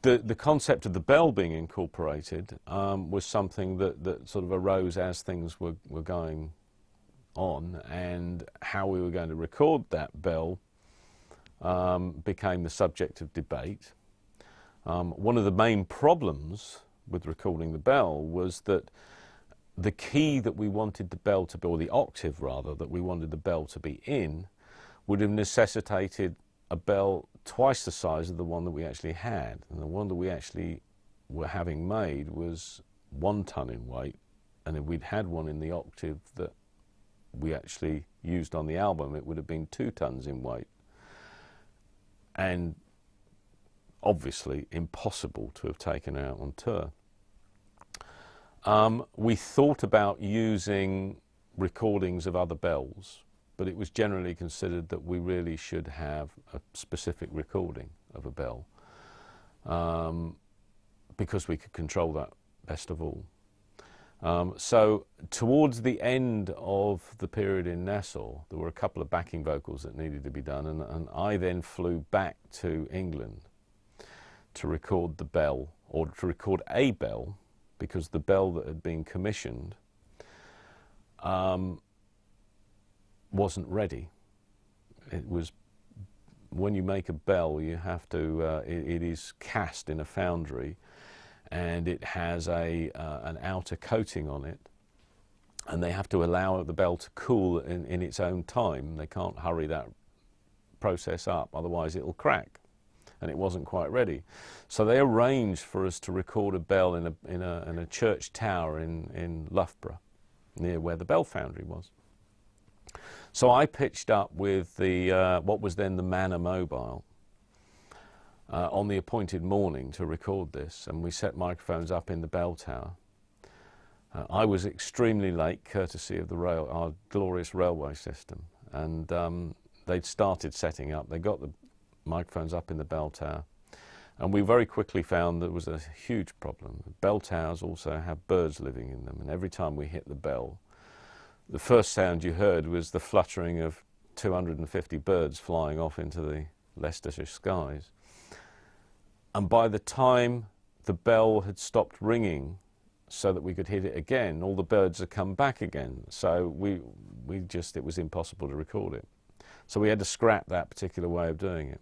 the concept of the bell being incorporated was something that sort of arose as things were going on, and how we were going to record that bell became the subject of debate. One of the main problems with recording the bell was that the key that we wanted the bell to be, or the octave rather, that we wanted the bell to be in, would have necessitated a bell twice the size of the one that we actually had. And the one that we actually were having made was 1 ton in weight, and if we'd had one in the octave that we actually used on the album, it would have been 2 tons in weight. And obviously impossible to have taken out on tour. We thought about using recordings of other bells, but it was generally considered that we really should have a specific recording of a bell, because we could control that best of all. So towards the end of the period in Nassau, there were a couple of backing vocals that needed to be done, and I then flew back to England to record the bell, or to record a bell, because the bell that had been commissioned wasn't ready. It was, when you make a bell, you have to, it is cast in a foundry, and it has an outer coating on it, and they have to allow the bell to cool in its own time. They can't hurry that process up, otherwise it'll crack, and it wasn't quite ready. So they arranged for us to record a bell in a church tower in Loughborough, near where the bell foundry was. So I pitched up with the what was then the Manor Mobile on the appointed morning to record this, and we set microphones up in the bell tower. I was extremely late, courtesy of our glorious railway system, and they'd started setting up. They got the microphones up in the bell tower, and we very quickly found there was a huge problem. Bell towers also have birds living in them, and every time we hit the bell, the first sound you heard was the fluttering of 250 birds flying off into the Leicestershire skies. And by the time the bell had stopped ringing so that we could hit it again, all the birds had come back again. So it was impossible to record it. So we had to scrap that particular way of doing it.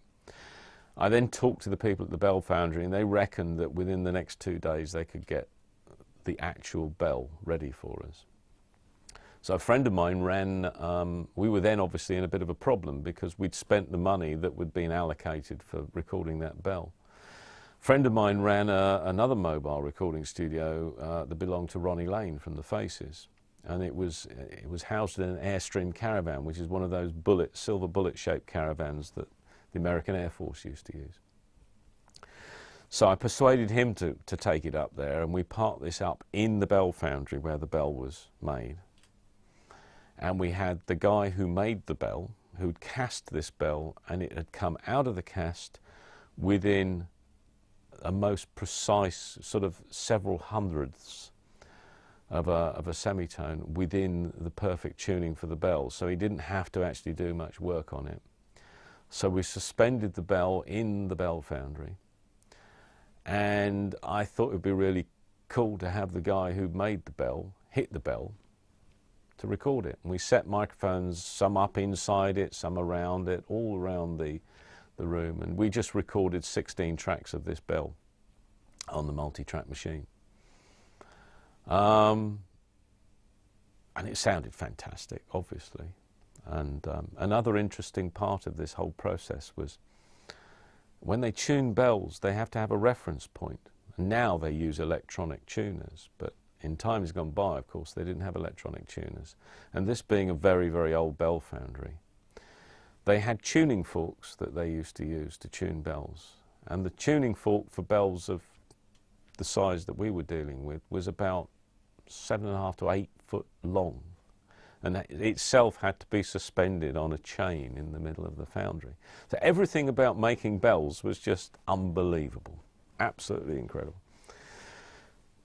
I then talked to the people at the Bell Foundry, and they reckoned that within the next 2 days they could get the actual bell ready for us. So a friend of mine ran, we were then obviously in a bit of a problem because we'd spent the money that had been allocated for recording that bell. A friend of mine ran another mobile recording studio that belonged to Ronnie Lane from the Faces, and it was housed in an Airstream caravan, which is one of those silver bullet-shaped caravans that the American Air Force used to use. So I persuaded him to take it up there, and we parked this up in the Bell Foundry where the bell was made. And we had the guy who made the bell, who'd cast this bell, and it had come out of the cast within a most precise sort of several hundredths of a semitone within the perfect tuning for the bell. So he didn't have to actually do much work on it. So we suspended the bell in the Bell Foundry, and I thought it would be really cool to have the guy who made the bell hit the bell to record it. And we set microphones, some up inside it, some around it, all around the room, and we just recorded 16 tracks of this bell on the multi-track machine. And it sounded fantastic, obviously. And another interesting part of this whole process was when they tune bells, they have to have a reference point. And now they use electronic tuners, but in times gone by, of course, they didn't have electronic tuners. And this being a very, very old bell foundry, they had tuning forks that they used to use to tune bells. And the tuning fork for bells of the size that we were dealing with was about 7.5 to 8 foot long. And that itself had to be suspended on a chain in the middle of the foundry. So everything about making bells was just unbelievable, absolutely incredible.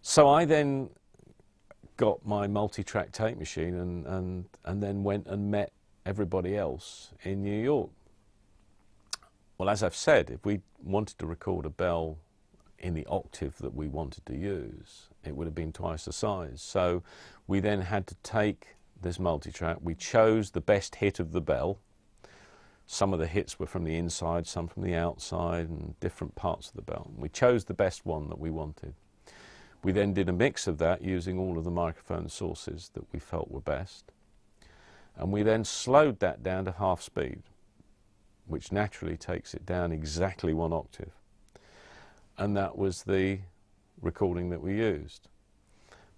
So I then got my multi-track tape machine and then went and met everybody else in New York. Well, as I've said, if we wanted to record a bell in the octave that we wanted to use, it would have been twice the size. So we then had to take this multitrack. We chose the best hit of the bell. Some of the hits were from the inside, some from the outside, and different parts of the bell. We chose the best one that we wanted. We then did a mix of that using all of the microphone sources that we felt were best. And we then slowed that down to half speed, which naturally takes it down exactly 1 octave. And that was the recording that we used.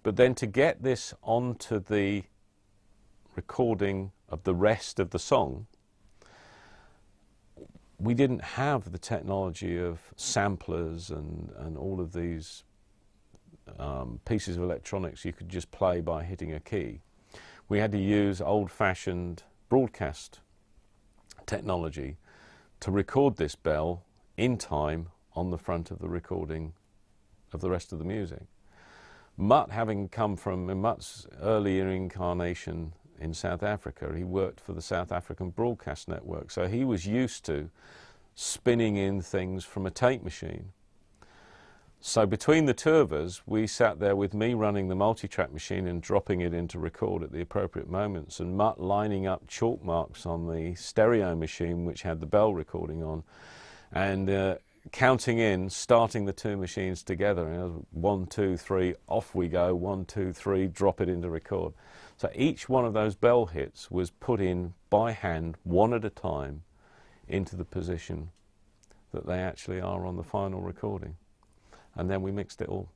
But then to get this onto the recording of the rest of the song, we didn't have the technology of samplers and all of these pieces of electronics you could just play by hitting a key. We had to use old-fashioned broadcast technology to record this bell in time on the front of the recording of the rest of the music. Mutt, having come from Mutt's earlier incarnation in South Africa, he worked for the South African Broadcast Network, so he was used to spinning in things from a tape machine. So between the two of us, we sat there with me running the multitrack machine and dropping it into record at the appropriate moments, and Mutt lining up chalk marks on the stereo machine which had the bell recording on, and counting in, starting the two machines together. You know, 1, 2, 3, off we go, 1, 2, 3, drop it into record. So each one of those bell hits was put in by hand, one at a time, into the position that they actually are on the final recording. And then we mixed it all.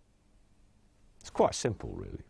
It's quite simple, really.